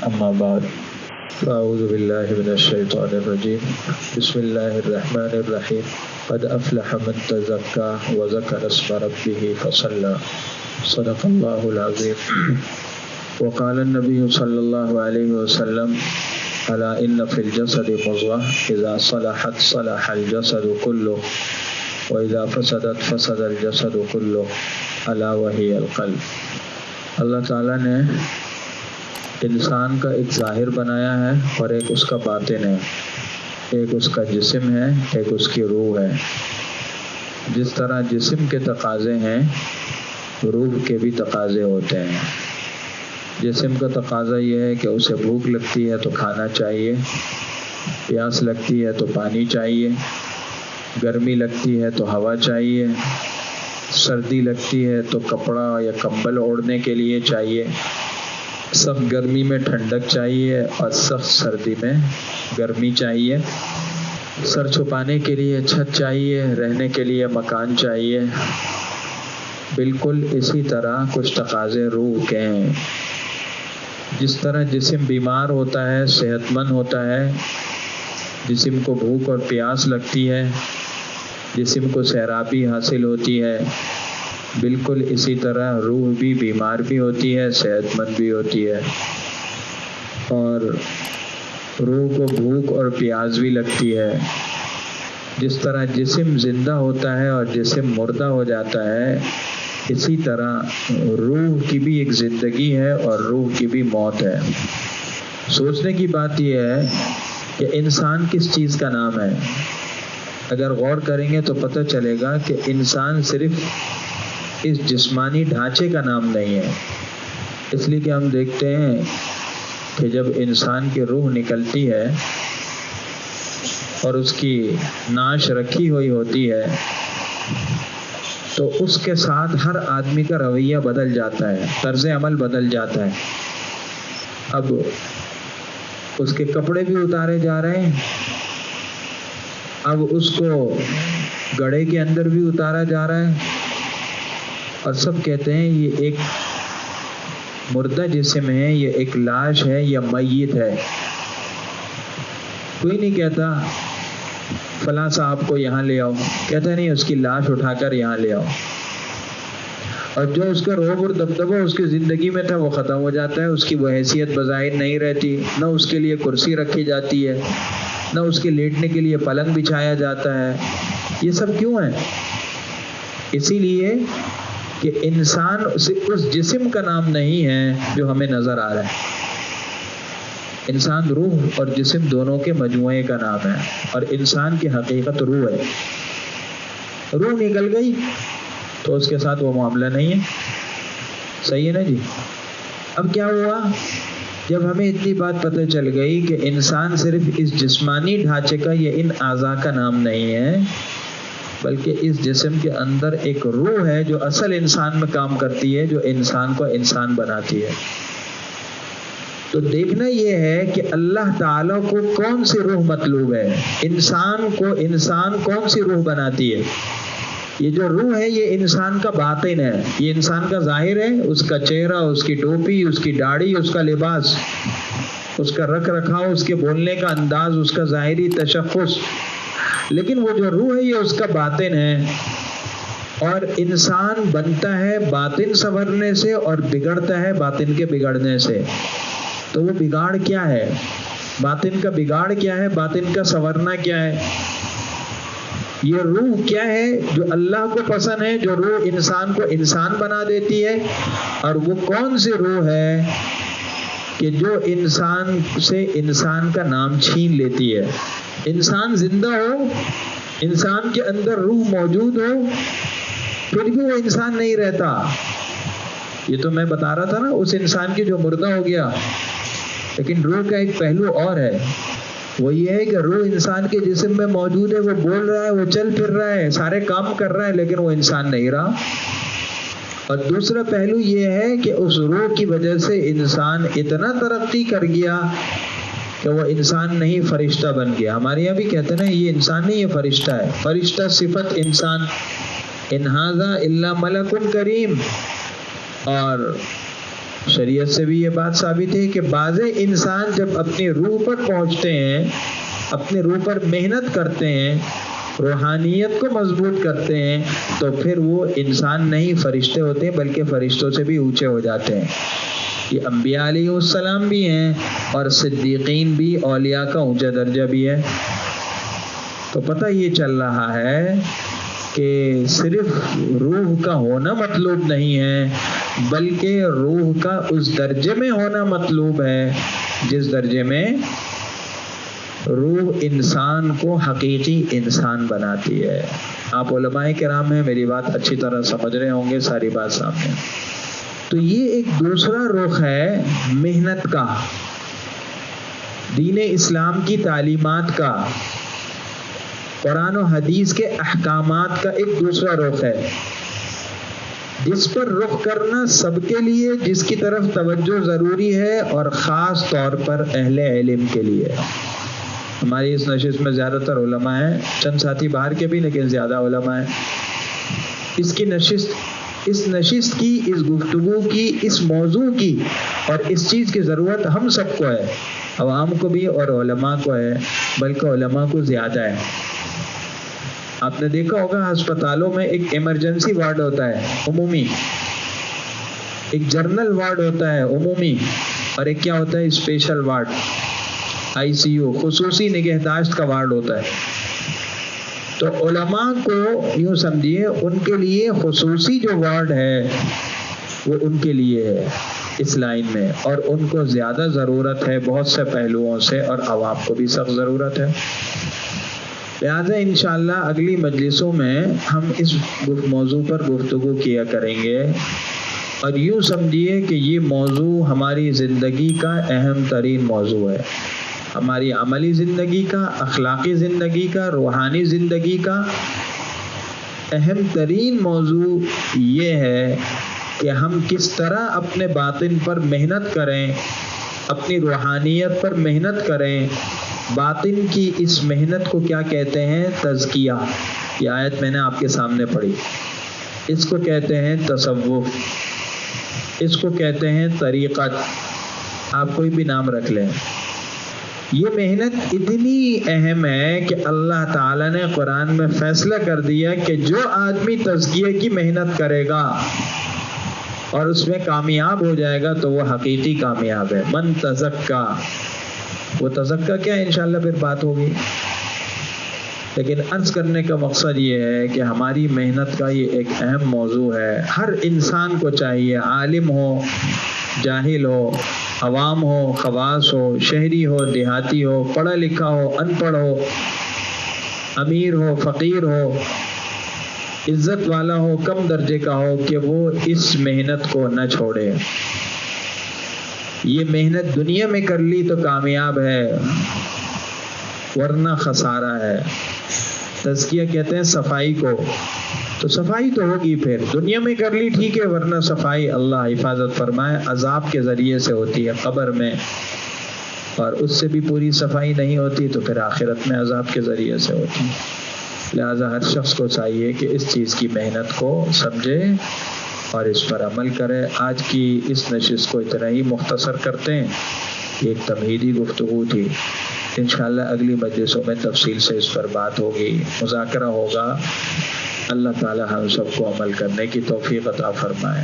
اما بعد اعوذ باللہ من الشیطان الرجیم بسم اللہ الرحمن الرحیم قد افلح من تزکى وذکر اسم ربه فصلى صدق اللہ العظیم وقال النبی صلی اللہ علیہ وسلم الا ان فی الجسد مضغة اذا صلحت صلح الجسد كله واذا فسدت فسد الجسد كله الا وهي القلب۔ اللہ تعالیٰ نے انسان کا ایک ظاہر بنایا ہے اور ایک اس کا باطن ہے، ایک اس کا جسم ہے، ایک اس کی روح ہے۔ جس طرح جسم کے تقاضے ہیں روح کے بھی تقاضے ہوتے ہیں۔ جسم کا تقاضا یہ ہے کہ اسے بھوک لگتی ہے تو کھانا چاہیے، پیاس لگتی ہے تو پانی چاہیے، گرمی لگتی ہے تو ہوا چاہیے، سردی لگتی ہے تو کپڑا یا کمبل اوڑھنے کے لیے چاہیے، سخت گرمی میں ٹھنڈک چاہیے اور سخت سردی میں گرمی چاہیے، سر چھپانے کے لیے چھت چاہیے، رہنے کے لیے مکان چاہیے۔ بالکل اسی طرح کچھ تقاضے روح کے ہیں۔ جس طرح جسم بیمار ہوتا ہے، صحت مند ہوتا ہے، جسم کو بھوک اور پیاس لگتی ہے، جسم کو سیرابی حاصل ہوتی ہے، بالکل اسی طرح روح بھی بیمار بھی ہوتی ہے، صحت مند بھی ہوتی ہے، اور روح کو بھوک اور پیاس بھی لگتی ہے۔ جس طرح جسم زندہ ہوتا ہے اور جسم مردہ ہو جاتا ہے، اسی طرح روح کی بھی ایک زندگی ہے اور روح کی بھی موت ہے۔ سوچنے کی بات یہ ہے کہ انسان کس چیز کا نام ہے؟ اگر غور کریں گے تو پتہ چلے گا کہ انسان صرف اس جسمانی ڈھانچے کا نام نہیں ہے۔ اس لیے کہ ہم دیکھتے ہیں کہ جب انسان کی روح نکلتی ہے اور اس کی نعش رکھی ہوئی ہوتی ہے تو اس کے ساتھ ہر آدمی کا رویہ بدل جاتا ہے، طرز عمل بدل جاتا ہے۔ اب اس کے کپڑے بھی اتارے جا رہے ہیں، اب اس کو گڑھے کے اندر بھی اتارا جا رہا ہے، اور سب کہتے ہیں یہ ایک مردہ جسم ہے، یہ ایک لاش ہے، یہ میت ہے۔ کوئی نہیں کہتا فلاں صاحب کو یہاں لے آؤ، کہتا نہیں اس کی لاش اٹھا کر یہاں لے آؤ، اور جو اس کا رعب اور دبدبہ اس کی زندگی میں تھا وہ ختم ہو جاتا ہے، اس کی وہ حیثیت بظاہر نہیں رہتی، نہ اس کے لیے کرسی رکھی جاتی ہے، نہ اس کے لیٹنے کے لیے پلنگ بچھایا جاتا ہے۔ یہ سب کیوں ہے؟ اسی لیے کہ انسان اس جسم کا نام نہیں ہے جو ہمیں نظر آ رہا ہے۔ انسان روح اور جسم دونوں کے مجموعے کا نام ہے، اور انسان کی حقیقت روح ہے۔ روح نکل گئی تو اس کے ساتھ وہ معاملہ نہیں ہے۔ صحیح ہے نا جی؟ اب کیا ہوا؟ جب ہمیں اتنی بات پتہ چل گئی کہ انسان صرف اس جسمانی ڈھانچے کا یا ان اعضاء کا نام نہیں ہے، بلکہ اس جسم کے اندر ایک روح ہے جو اصل انسان میں کام کرتی ہے، جو انسان کو انسان بناتی ہے۔ تو دیکھنا یہ ہے کہ اللہ تعالیٰ کو کون سی روح مطلوب ہے، انسان کو انسان کون سی روح بناتی ہے۔ یہ جو روح ہے یہ انسان کا باطن ہے، یہ انسان کا ظاہر ہے، اس کا چہرہ، اس کی ٹوپی، اس کی داڑھی، اس کا لباس، اس کا رکھ رکھاؤ، اس کے بولنے کا انداز، اس کا ظاہری تشخص، لیکن وہ جو روح ہے یہ اس کا باطن ہے۔ اور انسان بنتا ہے باطن سنورنے سے اور بگڑتا ہے باطن کے بگڑنے سے۔ تو وہ بگاڑ کیا ہے؟ باطن کا بگاڑ کیا ہے؟ باطن کا سنورنا کیا ہے؟ یہ روح کیا ہے جو اللہ کو پسند ہے، جو روح انسان کو انسان بنا دیتی ہے؟ اور وہ کون سی روح ہے کہ جو انسان سے انسان کا نام چھین لیتی ہے؟ انسان زندہ ہو، انسان کے اندر روح موجود ہو، پھر بھی وہ انسان نہیں رہتا۔ یہ تو میں بتا رہا تھا نا اس انسان کی جو مردہ ہو گیا، لیکن روح کا ایک پہلو اور ہے، وہ یہ ہے کہ روح انسان کے جسم میں موجود ہے، وہ بول رہا ہے، وہ چل پھر رہا ہے، سارے کام کر رہا ہے، لیکن وہ انسان نہیں رہا۔ اور دوسرا پہلو یہ ہے کہ اس روح کی وجہ سے انسان اتنا ترقی کر گیا کہ وہ انسان نہیں فرشتہ بن گیا۔ ہمارے یہاں بھی کہتے ہیں نا یہ انسان نہیں، یہ فرشتہ ہے۔ فرشتہ صفت انسان، ان ھذا الا ملک کریم۔ اور شریعت سے بھی یہ بات ثابت ہے کہ بعض انسان جب اپنی روح پر پہنچتے ہیں، اپنے روح پر محنت کرتے ہیں، روحانیت کو مضبوط کرتے ہیں، تو پھر وہ انسان نہیں فرشتے ہوتے ہیں، بلکہ فرشتوں سے بھی اونچے ہو جاتے ہیں۔ یہ انبیاء علیہ السلام بھی ہیں اور صدیقین بھی، اولیاء کا اونچا درجہ بھی ہے۔ تو پتہ یہ چل رہا ہے کہ صرف روح کا ہونا مطلوب نہیں ہے، بلکہ روح کا اس درجے میں ہونا مطلوب ہے جس درجے میں روح انسان کو حقیقی انسان بناتی ہے۔ آپ علماء کرام ہیں، میری بات اچھی طرح سمجھ رہے ہوں گے، ساری بات سامنے۔ تو یہ ایک دوسرا رخ ہے محنت کا، دین اسلام کی تعلیمات کا، قرآن و حدیث کے احکامات کا ایک دوسرا رخ ہے، جس پر رخ کرنا سب کے لیے، جس کی طرف توجہ ضروری ہے، اور خاص طور پر اہل علم کے لیے۔ ہماری اس نشست میں زیادہ تر علماء ہیں، چند ساتھی باہر کے بھی، لیکن زیادہ علماء ہیں۔ اس نشست کی، اس گفتگو کی، اس موضوع کی اور اس چیز کی ضرورت ہم سب کو ہے، عوام کو بھی اور علماء کو ہے، بلکہ علماء کو زیادہ ہے۔ آپ نے دیکھا ہوگا ہسپتالوں میں ایک ایمرجنسی وارڈ ہوتا ہے عمومی، ایک جنرل وارڈ ہوتا ہے عمومی، اور ایک کیا ہوتا ہے special ward, I C U, خصوصی نگہداشت کا وارڈ ہوتا ہے۔ تو علماء کو یوں سمجھیے ان کے لیے خصوصی جو وارڈ ہے وہ ان کے لیے ہے اس لائن میں، اور ان کو زیادہ ضرورت ہے بہت سے پہلوؤں سے، اور عوام کو بھی سخت ضرورت ہے۔ لہٰذا انشاءاللہ اگلی مجلسوں میں ہم اس موضوع پر گفتگو کیا کریں گے، اور یوں سمجھیے کہ یہ موضوع ہماری زندگی کا اہم ترین موضوع ہے، ہماری عملی زندگی کا، اخلاقی زندگی کا، روحانی زندگی کا اہم ترین موضوع یہ ہے کہ ہم کس طرح اپنے باطن پر محنت کریں، اپنی روحانیت پر محنت کریں۔ باطن کی اس محنت کو کیا کہتے ہیں؟ تزکیہ۔ یہ آیت میں نے آپ کے سامنے پڑھی، اس کو کہتے ہیں تصوف، اس کو کہتے ہیں طریقت، آپ کوئی بھی نام رکھ لیں۔ یہ محنت اتنی اہم ہے کہ اللہ تعالیٰ نے قرآن میں فیصلہ کر دیا کہ جو آدمی تزکیے کی محنت کرے گا اور اس میں کامیاب ہو جائے گا تو وہ حقیقی کامیاب ہے۔ من تزکا، وہ تزکا کیا ہے انشاءاللہ پھر بات ہوگی، لیکن عرض کرنے کا مقصد یہ ہے کہ ہماری محنت کا یہ ایک اہم موضوع ہے۔ ہر انسان کو چاہیے، عالم ہو، جاہل ہو، عوام ہو، خواص ہو، شہری ہو، دیہاتی ہو، پڑھا لکھا ہو، ان پڑھ ہو، امیر ہو، فقیر ہو، عزت والا ہو، کم درجے کا ہو، کہ وہ اس محنت کو نہ چھوڑے۔ یہ محنت دنیا میں کر لی تو کامیاب ہے، ورنہ خسارہ ہے۔ تزکیہ کہتے ہیں صفائی کو، تو صفائی تو ہوگی، پھر دنیا میں کر لی ٹھیک ہے، ورنہ صفائی اللہ حفاظت فرمائے عذاب کے ذریعے سے ہوتی ہے قبر میں، اور اس سے بھی پوری صفائی نہیں ہوتی تو پھر آخرت میں عذاب کے ذریعے سے ہوتی ہے۔ لہٰذا ہر شخص کو چاہیے کہ اس چیز کی محنت کو سمجھے اور اس پر عمل کرے۔ آج کی اس نشست کو اتنا ہی مختصر کرتے ہیں، یہ ایک تمہیدی گفتگو تھی۔ انشاءاللہ اگلی مجلسوں میں تفصیل سے اس پر بات ہوگی، مذاکرہ ہوگا۔ اللہ تعالی ہم سب کو عمل کرنے کی توفیق عطا فرمائے۔